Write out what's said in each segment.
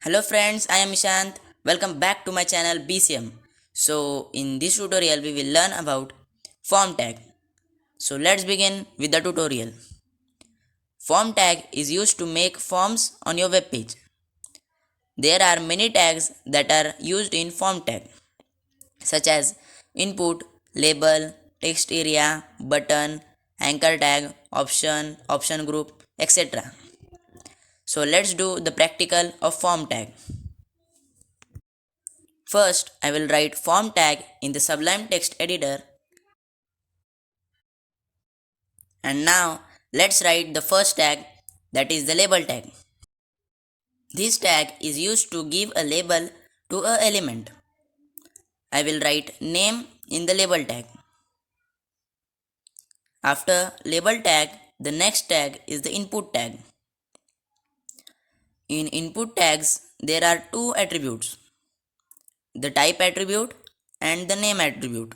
Hello friends, I am Ishant. Welcome back to my channel BCM. So in this tutorial we will learn about form tag. So let's begin with the tutorial. Form tag is used to make forms on your web page. There are many tags that are used in form tag such as input, label, text area, button, anchor tag, option group, etc. So let's do the practical of form tag. First, I will write form tag in the Sublime Text Editor, and now let's write the first tag, that is the label tag. This tag is used to give a label to a element. I will write name in the label tag. After label tag, the next tag is the input tag. In input tags, there are two attributes, the type attribute and the name attribute.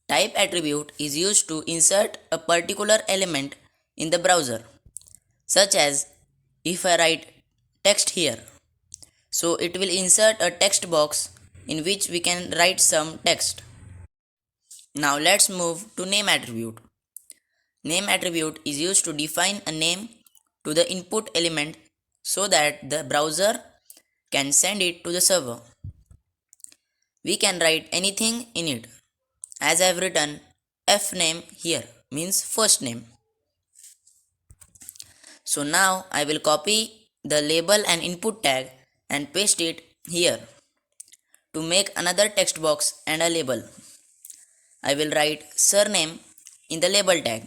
Type attribute is used to insert a particular element in the browser, such as if I write text here, so it will insert a text box in which we can write some text. Now let's move to name attribute. Name attribute is used to define a name to the input element so that the browser can send it to the server. We can write anything in it, as I have written fname here, means first name. So now I will copy the label and input tag and paste it here to make another text box and a label. I will write surname in the label tag.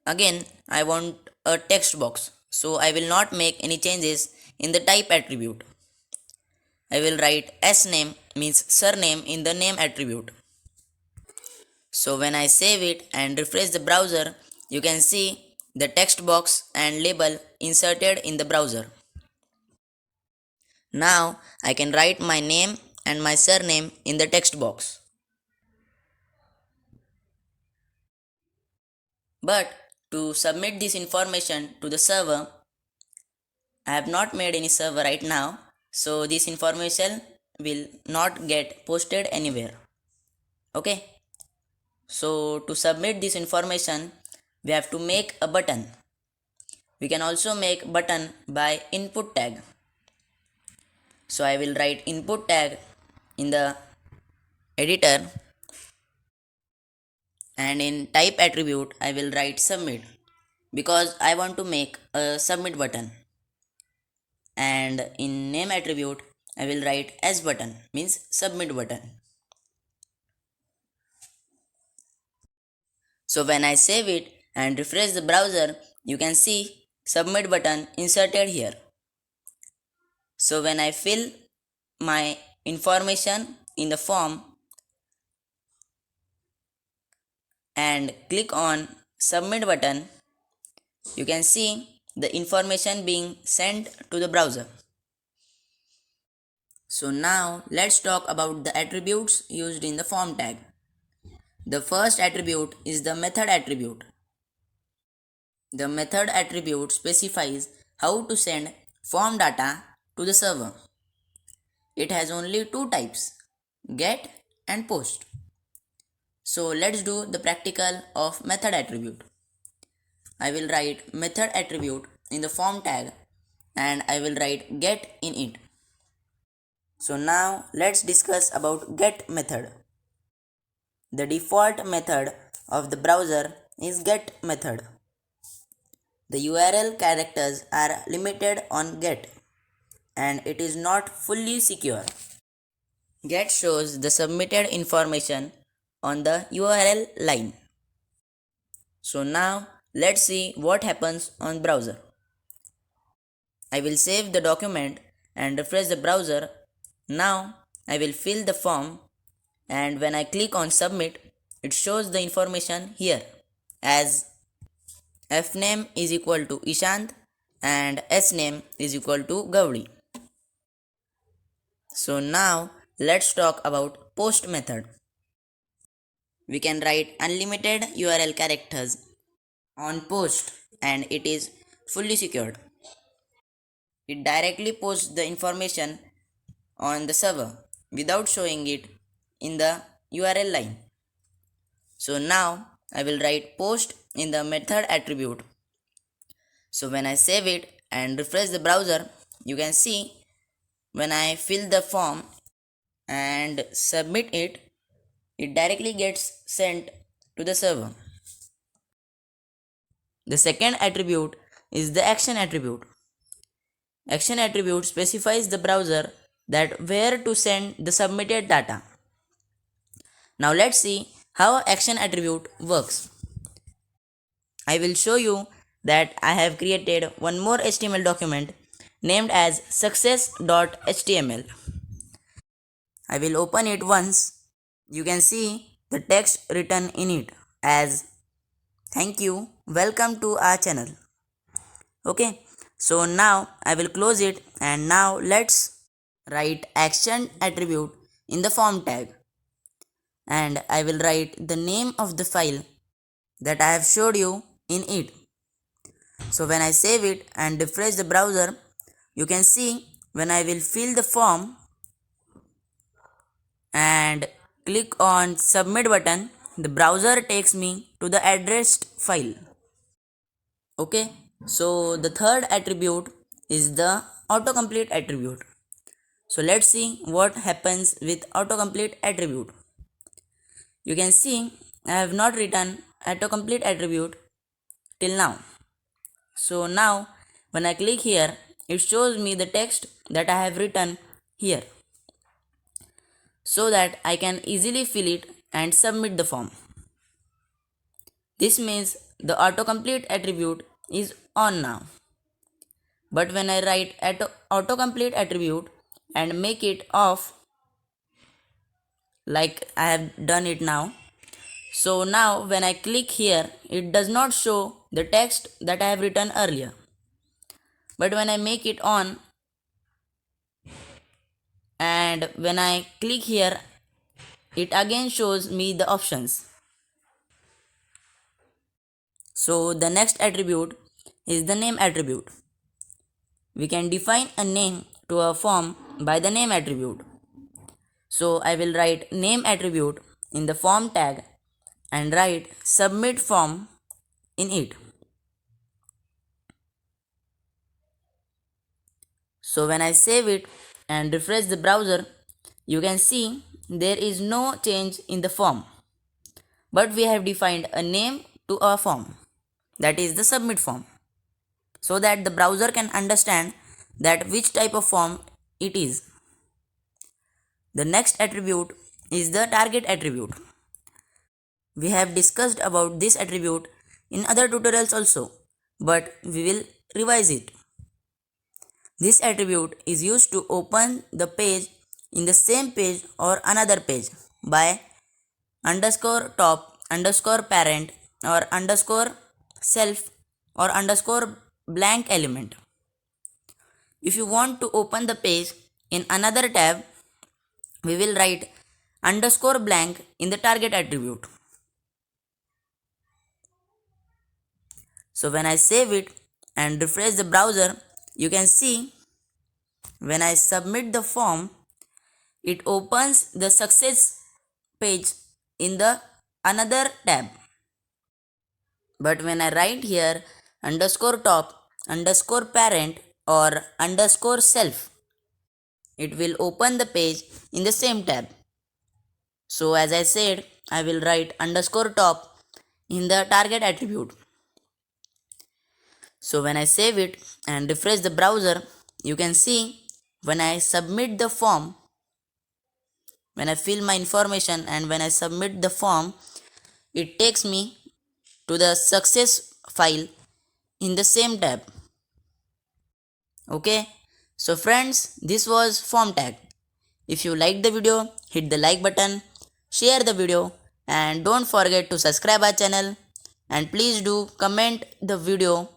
Again, I want a text box, so I will not make any changes in the type attribute. I will write sname means surname in the name attribute. So when I save it and refresh the browser, you can see the text box and label inserted in the browser. Now I can write my name and my surname in the text box. But to submit this information to the server, I have not made any server right now, so this information will not get posted anywhere. Okay, so to submit this information, we have to make a button. We can also make button by input tag. So I will write input tag in the editor, and in type attribute I will write submit because I want to make a submit button, and in name attribute I will write s button means submit button. So when I save it and refresh the browser, you can see submit button inserted here. So when I fill my information in the form and click on submit button, you can see the information being sent to the browser. So now let's talk about the attributes used in the form tag. The first attribute is the method attribute. The method attribute specifies how to send form data to the server. It has only two types, get and post. So let's do the practical of method attribute. I will write method attribute in the form tag and I will write get in it. So now let's discuss about get method. The default method of the browser is get method. The URL characters are limited on get and it is not fully secure. Get shows the submitted information on the URL line. So now let's see what happens on browser. I will save the document and refresh the browser. Now I will fill the form, and when I click on submit, it shows the information here as fname is equal to Ishant and sname is equal to Gowri. So now let's talk about post method. we can write unlimited URL characters on post and it is fully secured. It directly posts the information on the server without showing it in the URL line. So now I will write post in the method attribute. So when I save it and refresh the browser, you can see when I fill the form and submit it, it directly gets sent to the server. The second attribute is the action attribute. Action attribute specifies the browser that where to send the submitted data. Now let's see how action attribute works. I will show you that I have created one more HTML document named as success.html. I will open it once. You can see the text written in it as thank you, welcome to our channel. Okay, so now I will close it and now let's write action attribute in the form tag and I will write the name of the file that I have showed you in it. So when I save it and refresh the browser, you can see when I will fill the form and click on submit button, the browser takes me to the addressed file. Okay, so the third attribute is the autocomplete attribute. So let's see what happens with autocomplete attribute. You can see I have not written autocomplete attribute till now. So now when I click here, it shows me the text that I have written here so that I can easily fill it and submit the form. This means the autocomplete attribute is on now. But when I write autocomplete attribute and make it off like I have done it now, so now when I click here, it does not show the text that I have written earlier. But when I make it on and when I click here, it again shows me the options. So the next attribute is the name attribute. We can define a name to a form by the name attribute. So I will write name attribute in the form tag and write submit form in it. So when I save it and refresh the browser, you can see there is no change in the form. But we have defined a name to a form, that is the submit form, so that the browser can understand that which type of form it is. The next attribute is the target attribute. We have discussed about this attribute in other tutorials also, but we will revise it. This attribute is used to open the page in the same page or another page by underscore top underscore parent or underscore self or underscore blank element. If you want to open the page in another tab, we will write underscore blank in the target attribute. So when I save it and refresh the browser, you can see when I submit the form, it opens the success page in the another tab. But when I write here underscore top underscore parent or underscore self, it will open the page in the same tab. So as I said, I will write underscore top in the target attribute. So when I save it and refresh the browser, you can see when I submit the form, when I fill my information and when I submit the form, it takes me to the success file in the same tab. Okay, so friends, this was form tag. If you liked the video, hit the like button, share the video and don't forget to subscribe our channel and please do comment the video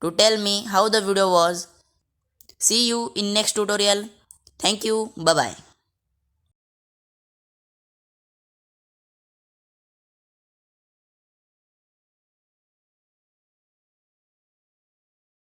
to tell me how the video was. See you in next tutorial. Thank you. Bye bye.